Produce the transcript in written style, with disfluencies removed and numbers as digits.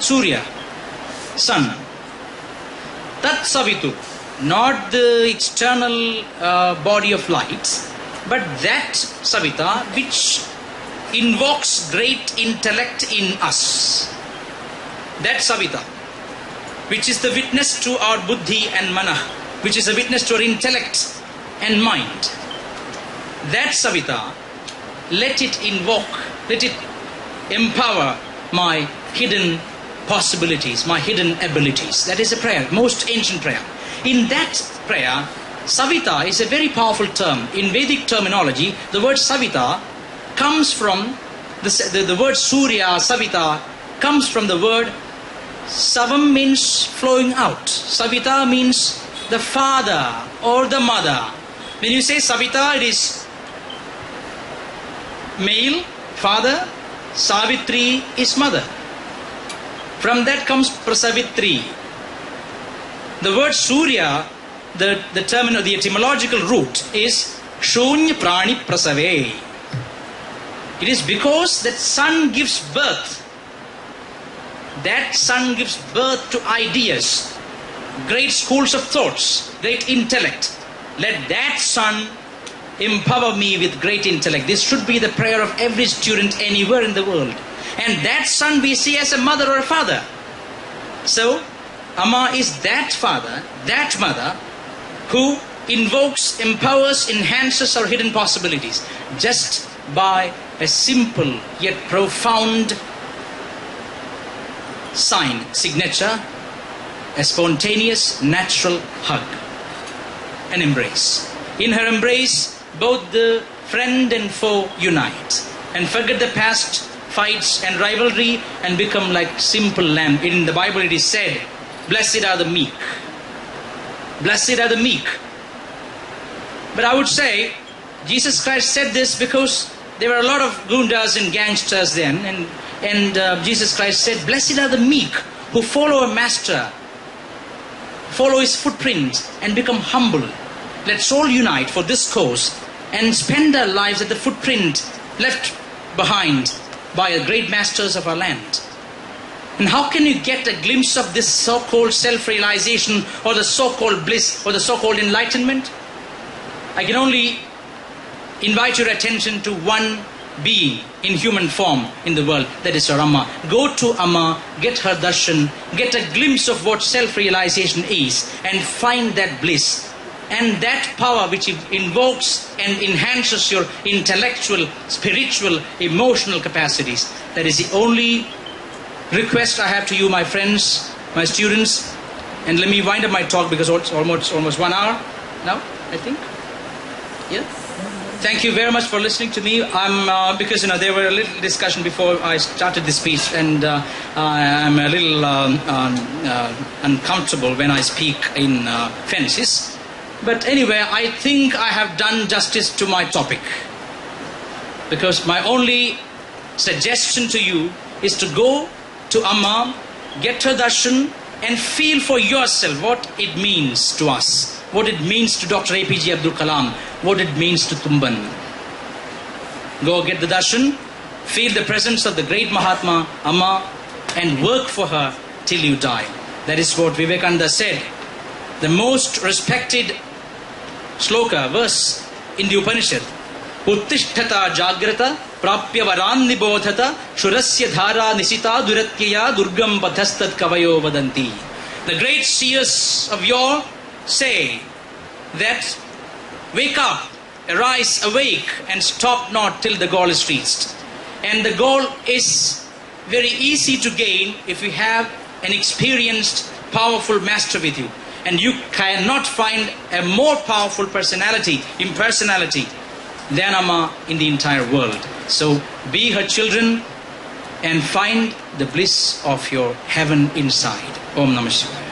Surya, sun. Tat Savitur, not the external body of light, but that Savita which invokes great intellect in us. That Savita, which is the witness to our buddhi and mana, which is a witness to our intellect and mind. That Savita, let it invoke, let it empower my hidden possibilities, my hidden abilities. That is a prayer, most ancient prayer. In that prayer, Savita is a very powerful term. In Vedic terminology, the word Savita comes from, the word Surya, Savita, comes from the word Savam, means flowing out. Savita means the father or the mother. When you say Savita, it is male, father. Savitri is mother. From that comes Prasavitri. The word Surya, the etymological root is Shunya Prani Prasave. It is because that sun gives birth. That sun gives birth to ideas, great schools of thoughts, great intellect. Let that sun empower me with great intellect. This should be the prayer of every student anywhere in the world. And that son we see as a mother or a father. So, Amma is that father, that mother, who invokes, empowers, enhances our hidden possibilities just by a simple yet profound sign, signature, a spontaneous, natural hug, an embrace. In her embrace, both the friend and foe unite and forget the past fights and rivalry and become like simple lamb. In the Bible it is said, blessed are the meek. Blessed are the meek. But I would say, Jesus Christ said this because there were a lot of gundas and gangsters then, and Jesus Christ said, blessed are the meek who follow a master, follow his footprint and become humble. Let's all unite for this cause and spend our lives at the footprint left behind by the great masters of our land. And how can you get a glimpse of this so-called self-realization or the so-called bliss or the so-called enlightenment? I can only invite your attention to one being in human form in the world, that is our Amma. Go to Amma, get her darshan, get a glimpse of what self-realization is and find that bliss. And that power which invokes and enhances your intellectual, spiritual, emotional capacities. That is the only request I have to you, my friends, my students. And let me wind up my talk because it's almost 1 hour now, I think. Yeah. Thank you very much for listening to me. Because there were a little discussion before I started this speech, and I'm a little uncomfortable when I speak in fences. But anyway, I think I have done justice to my topic. Because my only suggestion to you is to go to Amma, get her darshan, and feel for yourself what it means to us, what it means to Dr. APJ Abdul Kalam, what it means to Tumban. Go get the darshan, feel the presence of the great Mahatma, Amma, and work for her till you die. That is what Vivekananda said. The most respected sloka, verse in the Upanishad, Uttishtata Jagrata Prapya Varan Nibodhata Shurasya Dhara Nisita Duratyaya Durgam Pathastad Kavayo Vadanti. The great seers of yore say that wake up, arise, awake, and stop not till the goal is reached. And the goal is very easy to gain if you have an experienced, powerful master with you. And you cannot find a more powerful personality, impersonality, than Amma in the entire world. So be her children and find the bliss of your heaven inside. Om Namah Shivaya.